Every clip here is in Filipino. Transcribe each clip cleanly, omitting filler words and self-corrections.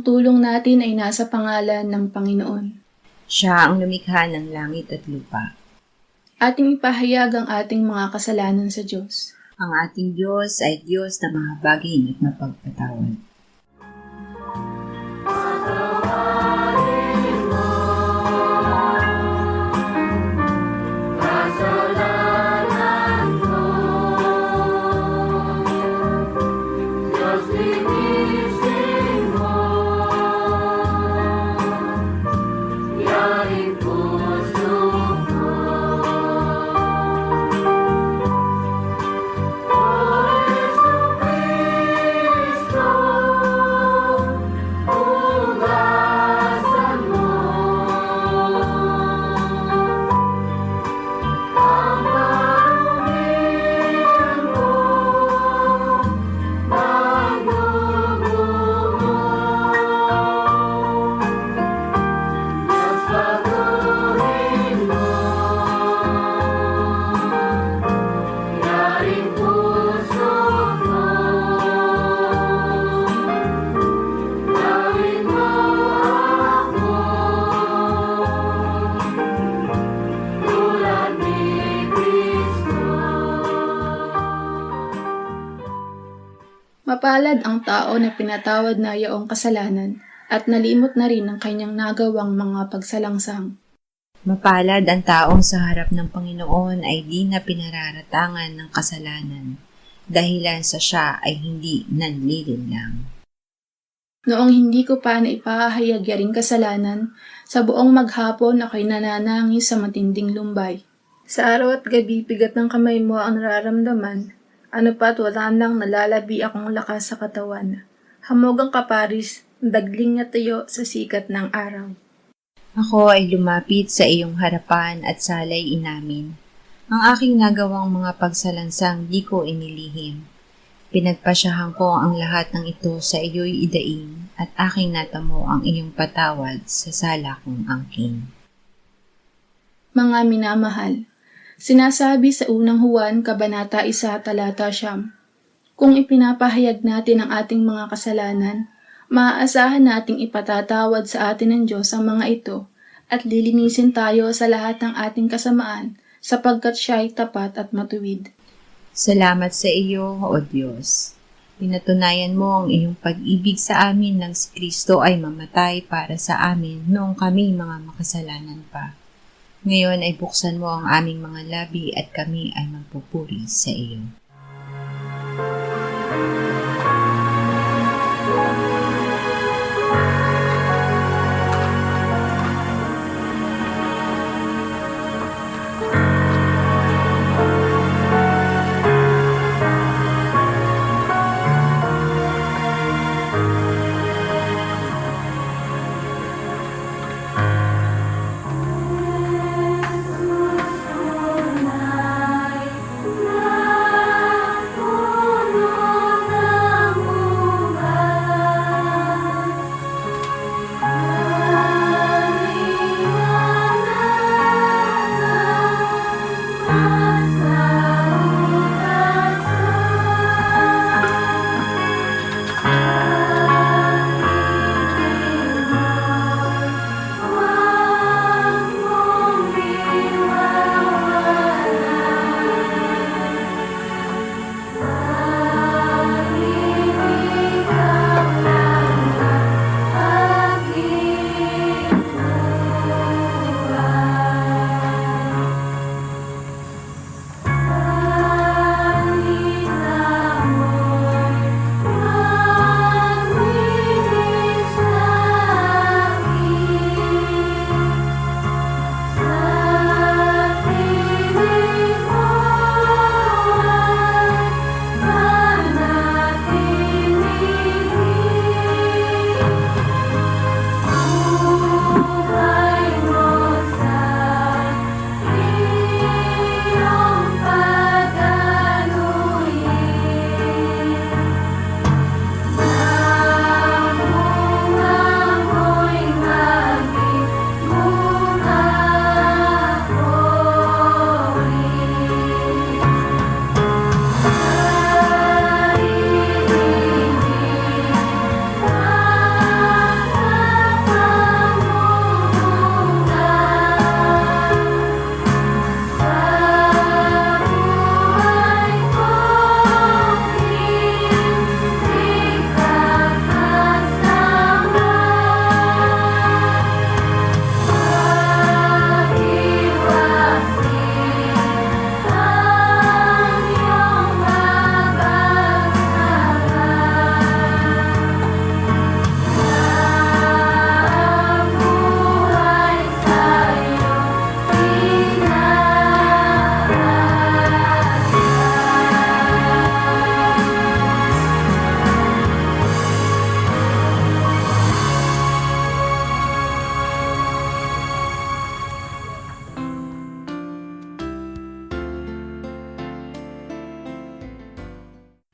tulong natin ay nasa pangalan ng Panginoon. Siya ang lumikha ng langit at lupa. Ating ipahayag ang ating mga kasalanan sa Diyos. Ang ating Diyos ay Diyos na mahabagin at mapagpatawad. Mapalad ang tao na pinatawad na yaong kasalanan at nalimot na rin ang kanyang nagawang mga pagsalangsang. Mapalad ang taong sa harap ng Panginoon ay di na pinararatangan ng kasalanan, dahilan sa siya ay hindi nanlilinlang. Noong hindi ko pa naipahayag yaring kasalanan, sa buong maghapon ako'y nananangis sa matinding lumbay. Sa araw at gabi, bigat ng kamay mo ang nararamdaman. Ano pa't wala nang nalalabi akong lakas sa katawan. Hamog ang kaparis, dagling na tayo sa sikat ng araw. Ako ay lumapit sa iyong harapan at salay inamin. Ang aking nagawang mga pagsalansang di ko inilihim. Pinagpasyahan ko ang lahat ng ito sa iyo'y idaing at aking natamo ang iyong patawad sa sala kong angkin. Mga minamahal, sinasabi sa unang Juan, Kabanata 1, Talata 9, kung ipinapahayag natin ang ating mga kasalanan, maaasahan nating ipatatawad sa atin ng Diyos ang mga ito at lilinisin tayo sa lahat ng ating kasamaan sapagkat siya ay tapat at matuwid. Salamat sa iyo, O Diyos. Pinatunayan mo ang iyong pag-ibig sa amin nang si Kristo ay mamatay para sa amin noong kami mga makasalanan pa. Ngayon ay buksan mo ang aming mga labi at kami ay magpupuri sa iyo.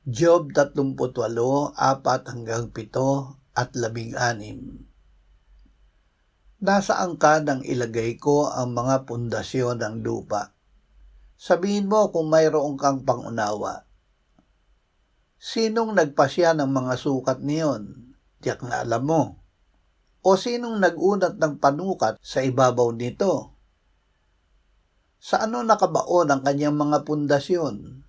Job 38:4-7 at 16. Nasaan ka nang ilagay ko ang mga pundasyon ng lupa? Sabihin mo kung mayroon kang pangunawa. Sinong nagpasya ng mga sukat niyon? Tiyak na alam mo. O sinong nag-unat ng panukat sa ibabaw nito? Sa ano nakabaon ang kanyang mga pundasyon?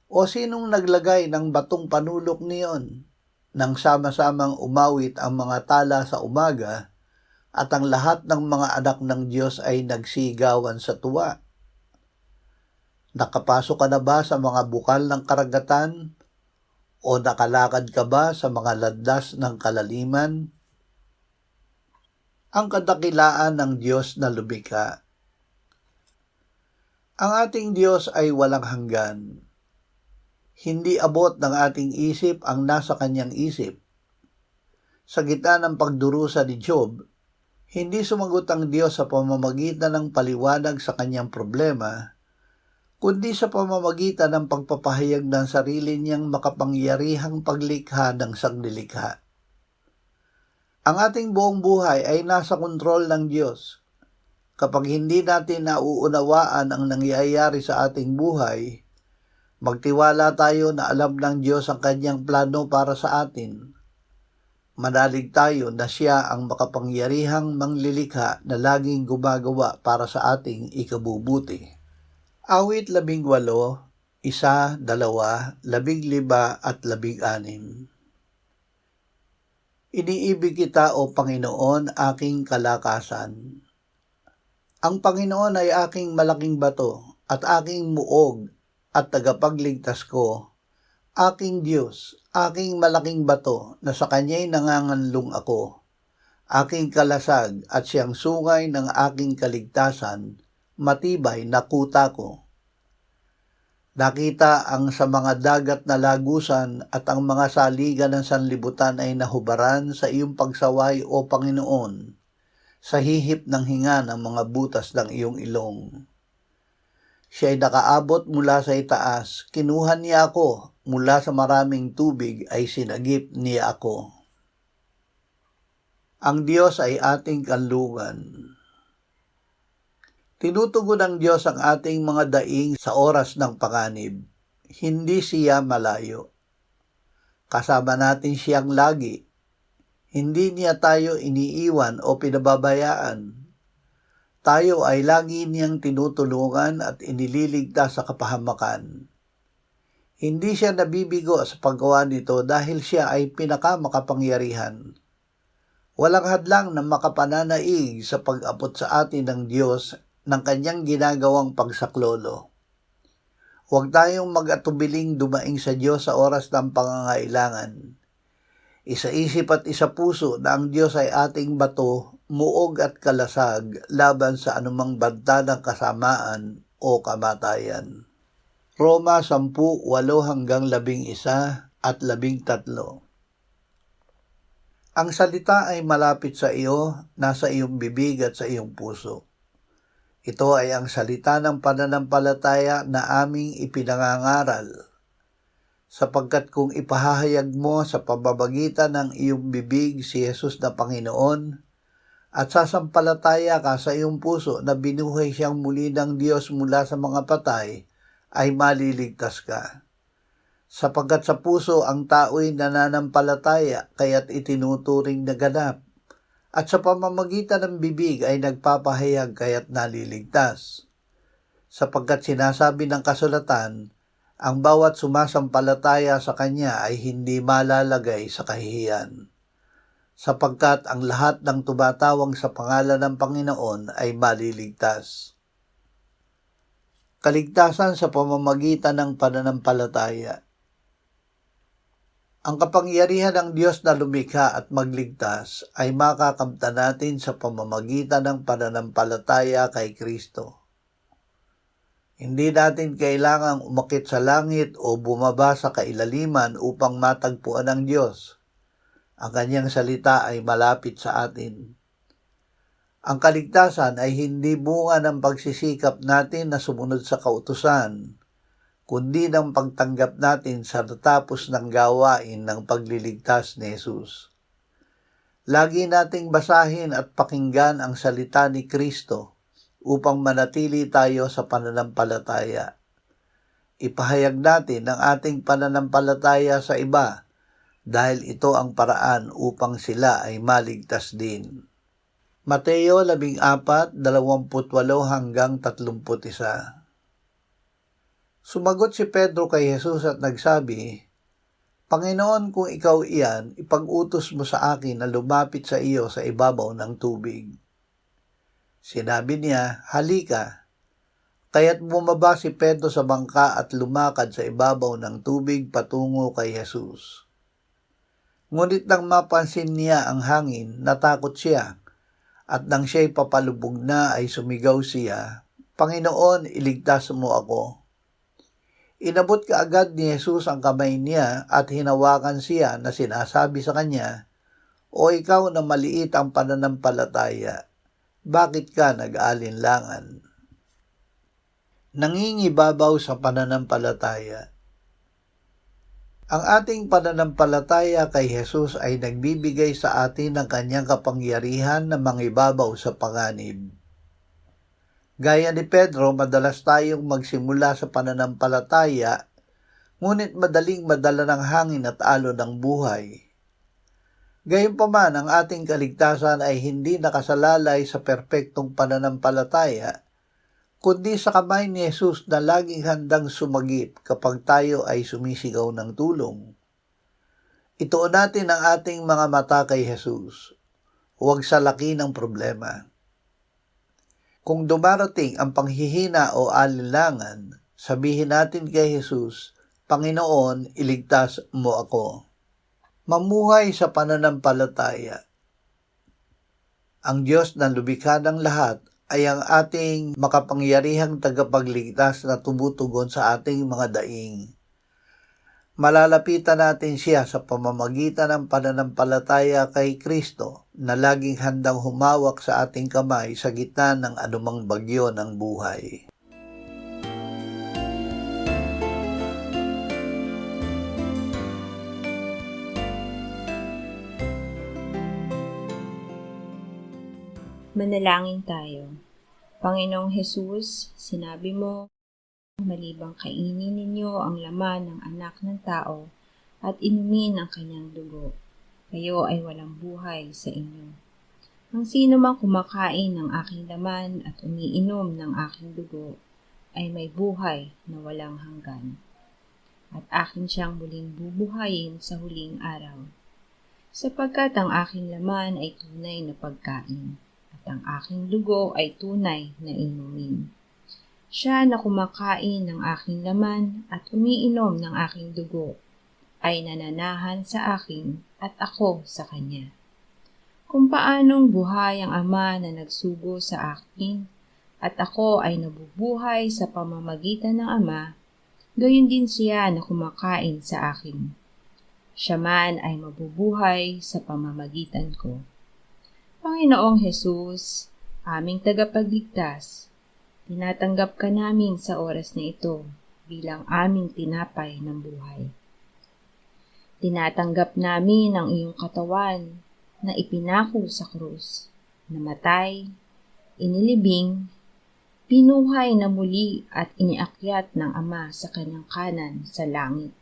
O sinong naglagay ng batong panulok niyon? Nang sama-samang umawit ang mga tala sa umaga at ang lahat ng mga anak ng Diyos ay nagsigawan sa tuwa. Nakapasok ka na ba sa mga bukal ng karagatan? O nakalakad ka ba sa mga landas ng kalaliman? Ang kadakilaan ng Diyos na lumikha. Ang ating Diyos ay walang hanggan. Hindi abot ng ating isip ang nasa kanyang isip. Sa gitna ng pagdurusa ni Job, hindi sumagot ang Diyos sa pamamagitan ng paliwanag sa kanyang problema, kundi sa pamamagitan ng pagpapahayag ng sarili niyang makapangyarihang paglikha ng sanglilikha. Ang ating buong buhay ay nasa kontrol ng Diyos. Kapag hindi natin nauunawaan ang nangyayari sa ating buhay, magtiwala tayo na alam ng Diyos ang kanyang plano para sa atin. Manalig tayo na siya ang makapangyarihang manglilikha na laging gumagawa para sa ating ikabubuti. Awit 18, 1, 2, 15 at 16. Iniibig kita o Panginoon, aking kalakasan. Ang Panginoon ay aking malaking bato at aking muog at tagapagligtas ko, aking Diyos, aking malaking bato na sa kanya'y nanganganlong ako, aking kalasag at siyang sungay ng aking kaligtasan, matibay na kuta ko. Nakita ang sa mga dagat na lagusan at ang mga saligan ng sanlibutan ay nahubaran sa iyong pagsaway o Panginoon, sa hihip ng hinga ng mga butas ng iyong ilong. Siya ay nakaabot mula sa itaas, kinuha niya ako, mula sa maraming tubig ay sinagip niya ako. Ang Diyos ay ating kanlungan. Tinutugon ng Diyos ang ating mga daing sa oras ng panganib. Hindi siya malayo. Kasama natin siyang lagi. Hindi niya tayo iniiwan o pinababayaan. Tayo ay lagi niyang tinutulungan at inililigtas sa kapahamakan. Hindi siya nabibigo sa paggawa nito dahil siya ay pinakamakapangyarihan. Walang hadlang na makapananaig sa pag-abot sa atin ng Diyos ng kanyang ginagawang pagsaklolo. Huwag tayong mag-atubiling dumaing sa Diyos sa oras ng pangangailangan. Isa-isip at isa-puso na ang Diyos ay ating bato, muog at kalasag laban sa anumang banta ng kasamaan o kamatayan. Roma 10:8-11 at 13. Ang salita ay malapit sa iyo, nasa iyong bibig at sa iyong puso. Ito ay ang salita ng pananampalataya na aming ipinangangaral. Sapagkat kung ipahahayag mo sa pamamagitan ng iyong bibig si Jesus na Panginoon, at sasampalataya ka sa iyong puso na binuhay siyang muli ng Diyos mula sa mga patay, ay maliligtas ka. Sapagkat sa puso ang tao'y nananampalataya kaya't itinuturing na ganap, at sa pamamagitan ng bibig ay nagpapahayag kaya't naliligtas. Sapagkat sinasabi ng kasulatan, ang bawat sumasampalataya sa Kanya ay hindi malalagay sa kahihiyan. Sapagkat ang lahat ng tumatawag sa pangalan ng Panginoon ay maliligtas. Kaligtasan sa pamamagitan ng pananampalataya. Ang kapangyarihan ng Diyos na lumikha at magligtas ay makakamtan natin sa pamamagitan ng pananampalataya kay Kristo. Hindi natin kailangang umakit sa langit o bumaba sa kailaliman upang matagpuan ang Diyos. Ang kanyang salita ay malapit sa atin. Ang kaligtasan ay hindi bunga ng pagsisikap natin na sumunod sa kautusan, kundi ng pagtanggap natin sa natapos ng gawain ng pagliligtas ni Jesus. Lagi nating basahin at pakinggan ang salita ni Kristo upang manatili tayo sa pananampalataya. Ipahayag natin ang ating pananampalataya sa iba dahil ito ang paraan upang sila ay maligtas din. Mateo 14:28-31. Sumagot si Pedro kay Jesus at nagsabi, Panginoon, kung ikaw iyan, ipag-utos mo sa akin na lumapit sa iyo sa ibabaw ng tubig. Sinabi niya, halika. Kaya't bumaba si Pedro sa bangka at lumakad sa ibabaw ng tubig patungo kay Jesus. Ngunit nang mapansin niya ang hangin, natakot siya, at nang siya'y papalubog na ay sumigaw siya, Panginoon, iligtas mo ako. Inabot kaagad ni Jesus ang kamay niya at hinawakan siya na sinasabi sa kanya, O ikaw na maliit ang pananampalataya, bakit ka nag-aalinlangan? Nangingibabaw sa pananampalataya. Ang ating pananampalataya kay Jesus ay nagbibigay sa atin ng kanyang kapangyarihan na mangibabaw sa panganib. Gaya ni Pedro, madalas tayong magsimula sa pananampalataya, ngunit madaling madala ng hangin at alon ng buhay. Gayunpaman, ang ating kaligtasan ay hindi nakasalalay sa perpektong pananampalataya, kundi sa kamay ni Jesus na laging handang sumagip kapag tayo ay sumisigaw ng tulong. Ituon natin ang ating mga mata kay Jesus, huwag sa laki ng problema. Kung dumarating ang panghihina o alinlangan, sabihin natin kay Jesus, Panginoon, iligtas mo ako. Mamuhay sa pananampalataya. Ang Diyos na lumikha ng lahat ay ang ating makapangyarihang tagapagligtas na tumutugon sa ating mga daing. Malalapitan natin siya sa pamamagitan ng pananampalataya kay Kristo na laging handang humawak sa ating kamay sa gitna ng anumang bagyo ng buhay. Manalangin tayo. Panginoong Hesus, sinabi mo, malibang kainin ninyo ang laman ng anak ng tao at inumin ang kanyang dugo, kayo ay walang buhay sa inyo. Ang sino mang kumakain ng aking laman at umiinom ng aking dugo ay may buhay na walang hanggan, at akin siyang muling bubuhayin sa huling araw. Sapagkat ang aking laman ay tunay na pagkain, at ang aking dugo ay tunay na inumin. Siya na kumakain ng aking laman at umiinom ng aking dugo ay nananahan sa akin at ako sa kanya. Kung paanong buhay ang Ama na nagsugo sa akin at ako ay nabubuhay sa pamamagitan ng Ama, gayon din siya na kumakain sa akin. Siya man ay mabubuhay sa pamamagitan ko. Panginoong Hesus, aming tagapagligtas, tinatanggap ka namin sa oras na ito bilang aming tinapay ng buhay. Tinatanggap namin ang iyong katawan na ipinako sa krus, namatay, inilibing, pinuhay na muli at iniakyat ng Ama sa kanyang kanan sa langit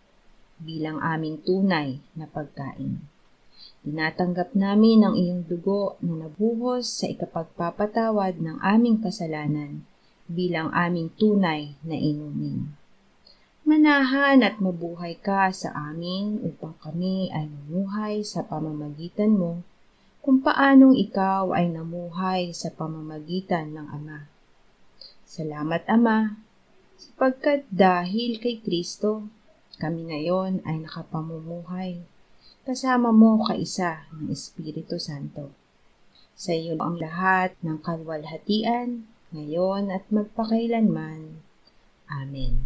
bilang aming tunay na pagkain. Tinatanggap namin ang iyong dugo na nabuhos sa ikapagpapatawad ng aming kasalanan bilang aming tunay na inumin. Manahan at mabuhay ka sa amin upang kami ay mamuhay sa pamamagitan mo kung paanong ikaw ay namuhay sa pamamagitan ng Ama. Salamat, Ama, sapagkat dahil kay Kristo, kami ngayon ay nakapamumuhay kasama mo kaisa ng Espiritu Santo. Sa iyo ang lahat ng kalwalhatian, ngayon at magpakailanman. Amen.